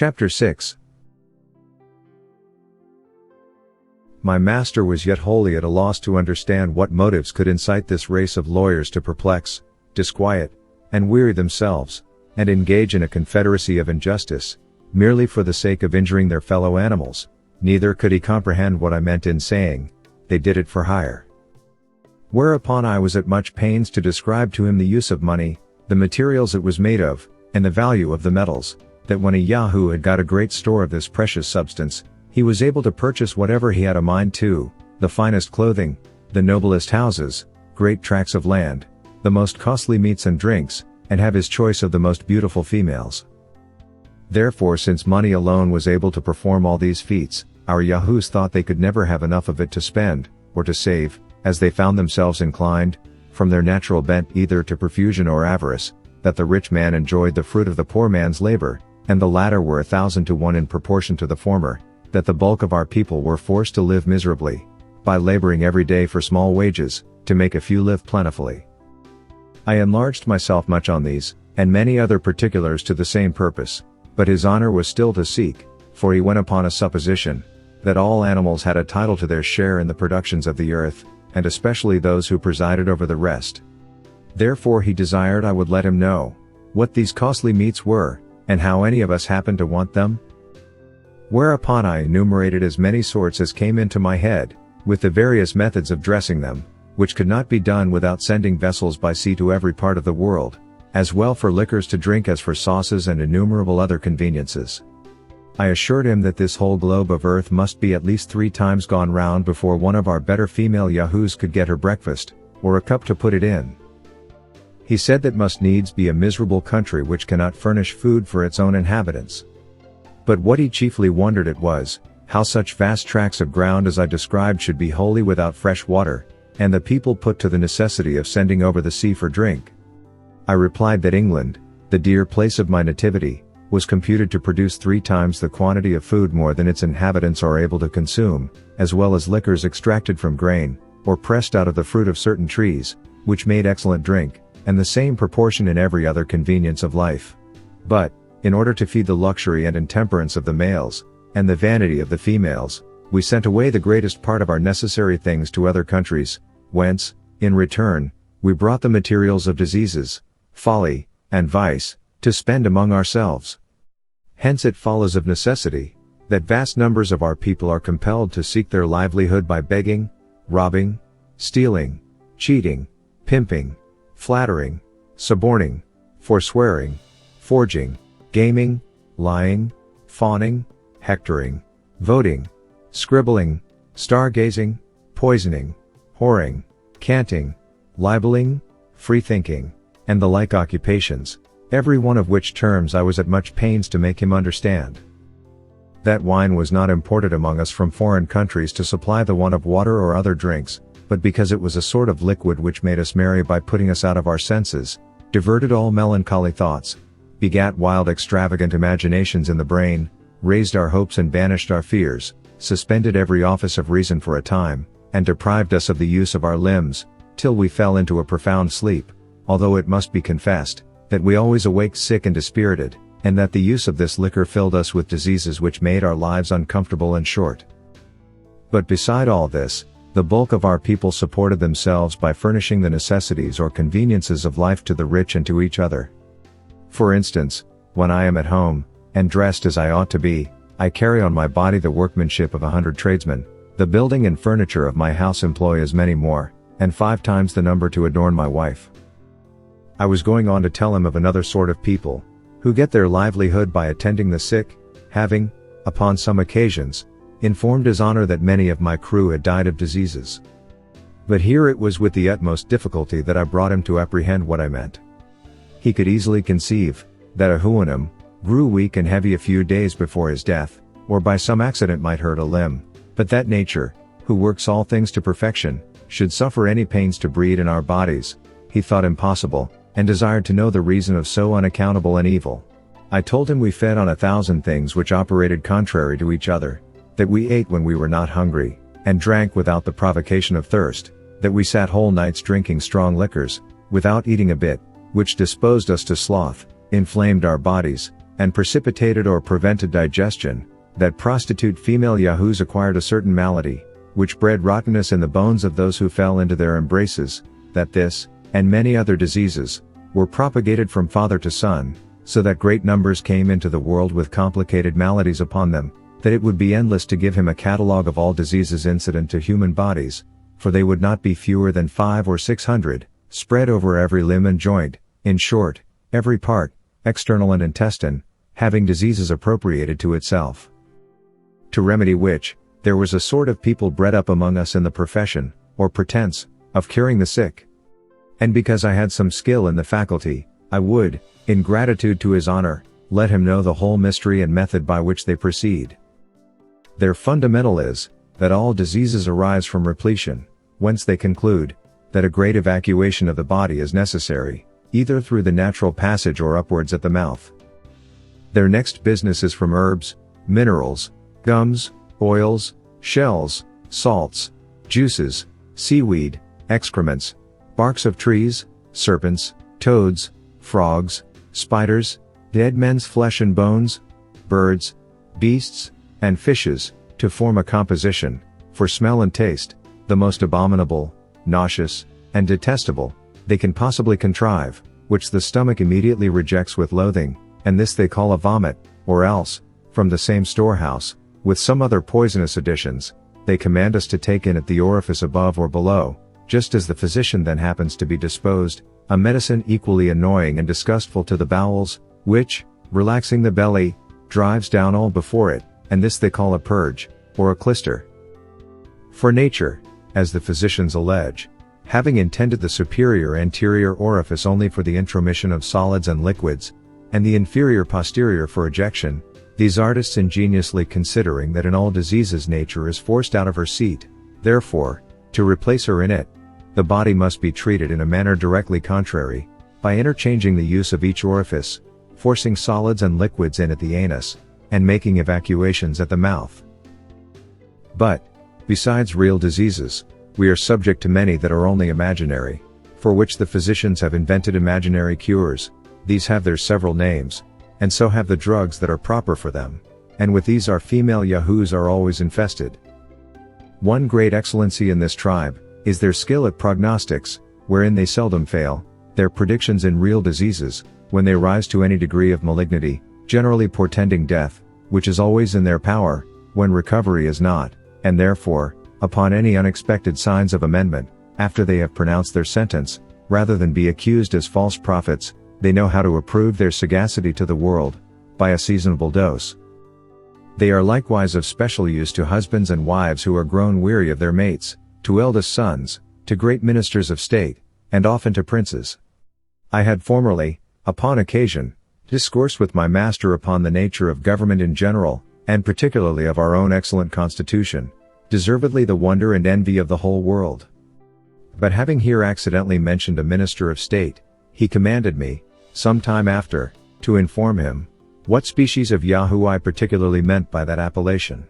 Chapter 6. My master was yet wholly at a loss to understand what motives could incite this race of lawyers to perplex, disquiet, and weary themselves, and engage in a confederacy of injustice, merely for the sake of injuring their fellow animals. Neither could he comprehend what I meant in saying, they did it for hire. Whereupon I was at much pains to describe to him the use of money, the materials it was made of, and the value of the metals, that when a Yahoo had got a great store of this precious substance, he was able to purchase whatever he had a mind to, the finest clothing, the noblest houses, great tracts of land, the most costly meats and drinks, and have his choice of the most beautiful females. Therefore, since money alone was able to perform all these feats, our Yahoos thought they could never have enough of it to spend, or to save, as they found themselves inclined, from their natural bent either to profusion or avarice, that the rich man enjoyed the fruit of the poor man's labor, and the latter were 1,000 to 1 in proportion to the former, that the bulk of our people were forced to live miserably, by laboring every day for small wages, to make a few live plentifully. I enlarged myself much on these, and many other particulars to the same purpose, but his honor was still to seek, for he went upon a supposition, that all animals had a title to their share in the productions of the earth, and especially those who presided over the rest. Therefore he desired I would let him know, what these costly meats were, and how any of us happened to want them. Whereupon I enumerated as many sorts as came into my head, with the various methods of dressing them, which could not be done without sending vessels by sea to every part of the world, as well for liquors to drink as for sauces and innumerable other conveniences. I assured him that this whole globe of earth must be at least 3 times gone round before one of our better female Yahoos could get her breakfast, or a cup to put it in. He said that must needs be a miserable country which cannot furnish food for its own inhabitants. But what he chiefly wondered at was, how such vast tracts of ground as I described should be wholly without fresh water, and the people put to the necessity of sending over the sea for drink. I replied that England, the dear place of my nativity, was computed to produce 3 times the quantity of food more than its inhabitants are able to consume, as well as liquors extracted from grain, or pressed out of the fruit of certain trees, which made excellent drink, and the same proportion in every other convenience of life. But, in order to feed the luxury and intemperance of the males, and the vanity of the females, we sent away the greatest part of our necessary things to other countries, whence, in return, we brought the materials of diseases, folly, and vice, to spend among ourselves. Hence it follows of necessity, that vast numbers of our people are compelled to seek their livelihood by begging, robbing, stealing, cheating, pimping, flattering, suborning, forswearing, forging, gaming, lying, fawning, hectoring, voting, scribbling, stargazing, poisoning, whoring, canting, libeling, freethinking, and the like occupations, every one of which terms I was at much pains to make him understand. That wine was not imported among us from foreign countries to supply the want of water or other drinks, but because it was a sort of liquid which made us merry by putting us out of our senses, diverted all melancholy thoughts, begat wild extravagant imaginations in the brain, raised our hopes and banished our fears, suspended every office of reason for a time, and deprived us of the use of our limbs, till we fell into a profound sleep, although it must be confessed, that we always awaked sick and dispirited, and that the use of this liquor filled us with diseases which made our lives uncomfortable and short. But beside all this, the bulk of our people supported themselves by furnishing the necessities or conveniences of life to the rich and to each other. For instance, when I am at home, and dressed as I ought to be, I carry on my body the workmanship of 100 tradesmen, the building and furniture of my house employ as many more, and 5 times the number to adorn my wife. I was going on to tell him of another sort of people, who get their livelihood by attending the sick, having, upon some occasions, informed his honor that many of my crew had died of diseases. But here it was with the utmost difficulty that I brought him to apprehend what I meant. He could easily conceive, that a Houyhnhnm grew weak and heavy a few days before his death, or by some accident might hurt a limb, but that nature, who works all things to perfection, should suffer any pains to breed in our bodies, he thought impossible, and desired to know the reason of so unaccountable an evil. I told him we fed on 1,000 things which operated contrary to each other, that we ate when we were not hungry, and drank without the provocation of thirst, that we sat whole nights drinking strong liquors, without eating a bit, which disposed us to sloth, inflamed our bodies, and precipitated or prevented digestion, that prostitute female yahoos acquired a certain malady, which bred rottenness in the bones of those who fell into their embraces, that this, and many other diseases, were propagated from father to son, so that great numbers came into the world with complicated maladies upon them, that it would be endless to give him a catalogue of all diseases incident to human bodies, for they would not be fewer than 500 or 600, spread over every limb and joint, in short, every part, external and intestine, having diseases appropriated to itself. To remedy which, there was a sort of people bred up among us in the profession, or pretense, of curing the sick. And because I had some skill in the faculty, I would, in gratitude to his honor, let him know the whole mystery and method by which they proceed. Their fundamental is, that all diseases arise from repletion, whence they conclude, that a great evacuation of the body is necessary, either through the natural passage or upwards at the mouth. Their next business is from herbs, minerals, gums, oils, shells, salts, juices, seaweed, excrements, barks of trees, serpents, toads, frogs, spiders, dead men's flesh and bones, birds, beasts, and fishes, to form a composition, for smell and taste, the most abominable, nauseous, and detestable, they can possibly contrive, which the stomach immediately rejects with loathing, and this they call a vomit, or else, from the same storehouse, with some other poisonous additions, they command us to take in at the orifice above or below, just as the physician then happens to be disposed, a medicine equally annoying and disgustful to the bowels, which, relaxing the belly, drives down all before it, and this they call a purge, or a clyster. For nature, as the physicians allege, having intended the superior anterior orifice only for the intromission of solids and liquids, and the inferior posterior for ejection, these artists ingeniously considering that in all diseases nature is forced out of her seat, therefore, to replace her in it, the body must be treated in a manner directly contrary, by interchanging the use of each orifice, forcing solids and liquids in at the anus, and making evacuations at the mouth. But, besides real diseases, we are subject to many that are only imaginary, for which the physicians have invented imaginary cures. These have their several names, and so have the drugs that are proper for them, and with these our female yahoos are always infested. One great excellency in this tribe, is their skill at prognostics, wherein they seldom fail, their predictions in real diseases, when they rise to any degree of malignity, generally portending death, which is always in their power, when recovery is not, and therefore, upon any unexpected signs of amendment, after they have pronounced their sentence, rather than be accused as false prophets, they know how to approve their sagacity to the world, by a seasonable dose. They are likewise of special use to husbands and wives who are grown weary of their mates, to eldest sons, to great ministers of state, and often to princes. I had formerly, upon occasion, discoursed with my master upon the nature of government in general, and particularly of our own excellent constitution, deservedly the wonder and envy of the whole world. But having here accidentally mentioned a minister of state, he commanded me, some time after, to inform him, what species of Yahoo I particularly meant by that appellation.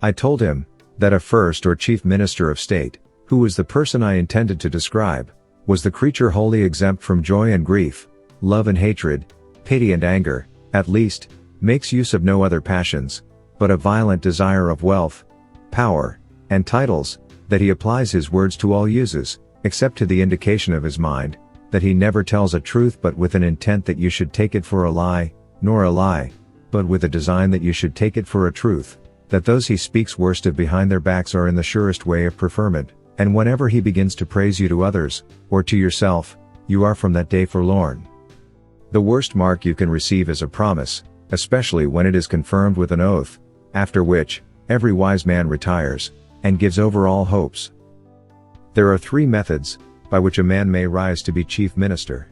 I told him, that a first or chief minister of state, who was the person I intended to describe, was the creature wholly exempt from joy and grief, love and hatred, pity and anger, at least, makes use of no other passions, but a violent desire of wealth, power, and titles, that he applies his words to all uses, except to the indication of his mind, that he never tells a truth but with an intent that you should take it for a lie, nor a lie, but with a design that you should take it for a truth, that those he speaks worst of behind their backs are in the surest way of preferment, and whenever he begins to praise you to others, or to yourself, you are from that day forlorn. The worst mark you can receive is a promise, especially when it is confirmed with an oath, after which, every wise man retires, and gives over all hopes. There are 3 methods, by which a man may rise to be chief minister.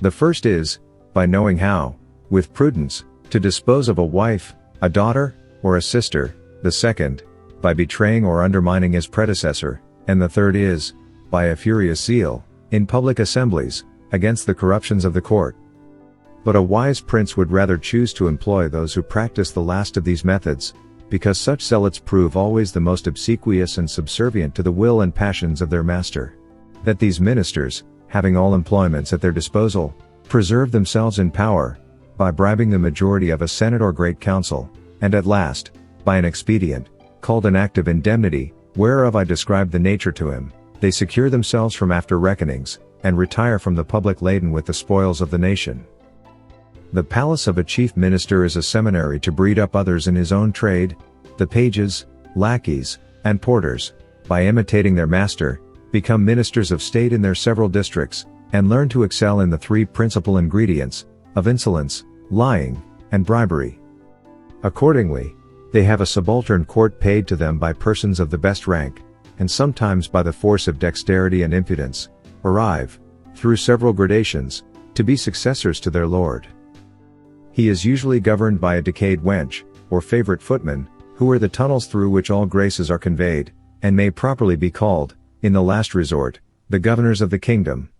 The first is, by knowing how, with prudence, to dispose of a wife, a daughter, or a sister; the second, by betraying or undermining his predecessor; and the third is, by a furious zeal, in public assemblies, against the corruptions of the court. But a wise prince would rather choose to employ those who practice the last of these methods, because such zealots prove always the most obsequious and subservient to the will and passions of their master. That these ministers, having all employments at their disposal, preserve themselves in power, by bribing the majority of a Senate or Great Council, and at last, by an expedient, called an act of indemnity, whereof I described the nature to him, they secure themselves from after reckonings, and retire from the public laden with the spoils of the nation. The palace of a chief minister is a seminary to breed up others in his own trade, the pages, lackeys, and porters, by imitating their master, become ministers of state in their several districts, and learn to excel in the three principal ingredients, of insolence, lying, and bribery. Accordingly, they have a subaltern court paid to them by persons of the best rank, and sometimes by the force of dexterity and impudence, arrive, through several gradations, to be successors to their lord. He is usually governed by a decayed wench, or favorite footman, who are the tunnels through which all graces are conveyed, and may properly be called, in the last resort, the governors of the kingdom.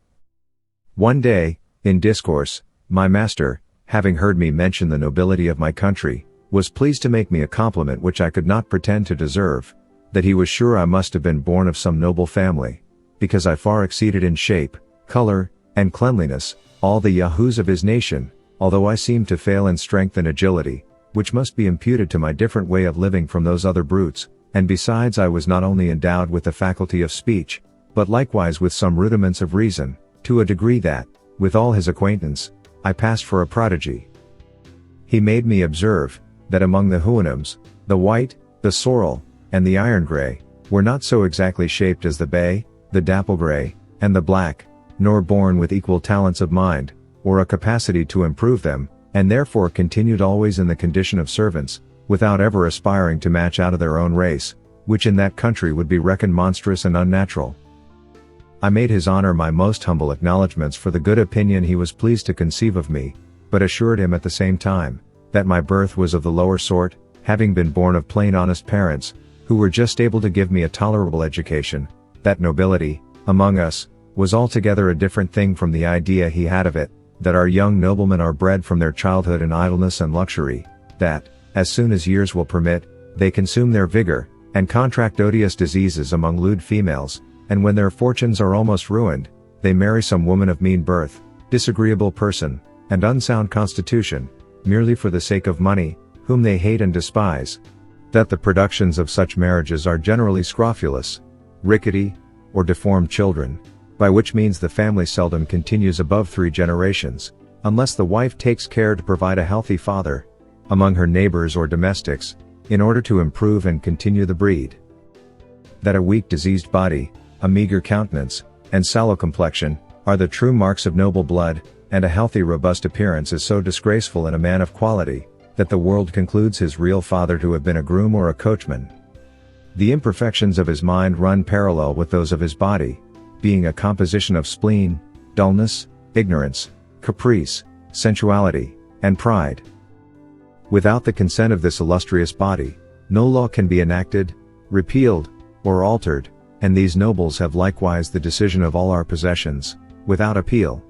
One day, in discourse, my master, having heard me mention the nobility of my country, was pleased to make me a compliment which I could not pretend to deserve, that he was sure I must have been born of some noble family, because I far exceeded in shape, color, and cleanliness, all the yahoos of his nation, although I seemed to fail in strength and agility, which must be imputed to my different way of living from those other brutes, and besides I was not only endowed with the faculty of speech, but likewise with some rudiments of reason, to a degree that, with all his acquaintance, I passed for a prodigy. He made me observe, that among the Houyhnhnms, the white, the sorrel, and the iron grey, were not so exactly shaped as the bay, the dapple grey, and the black, nor born with equal talents of mind, or a capacity to improve them, and therefore continued always in the condition of servants, without ever aspiring to match out of their own race, which in that country would be reckoned monstrous and unnatural. I made his honor my most humble acknowledgments for the good opinion he was pleased to conceive of me, but assured him at the same time, that my birth was of the lower sort, having been born of plain honest parents, who were just able to give me a tolerable education, that nobility, among us, was altogether a different thing from the idea he had of it, that our young noblemen are bred from their childhood in idleness and luxury, that, as soon as years will permit, they consume their vigor, and contract odious diseases among lewd females, and when their fortunes are almost ruined, they marry some woman of mean birth, disagreeable person, and unsound constitution, merely for the sake of money, whom they hate and despise, that the productions of such marriages are generally scrofulous, rickety, or deformed children, by which means the family seldom continues above 3 generations, unless the wife takes care to provide a healthy father, among her neighbors or domestics, in order to improve and continue the breed. That a weak diseased body, a meager countenance, and sallow complexion, are the true marks of noble blood, and a healthy robust appearance is so disgraceful in a man of quality, that the world concludes his real father to have been a groom or a coachman. The imperfections of his mind run parallel with those of his body, being a composition of spleen, dullness, ignorance, caprice, sensuality, and pride. Without the consent of this illustrious body, no law can be enacted, repealed, or altered, and these nobles have likewise the decision of all our possessions, without appeal.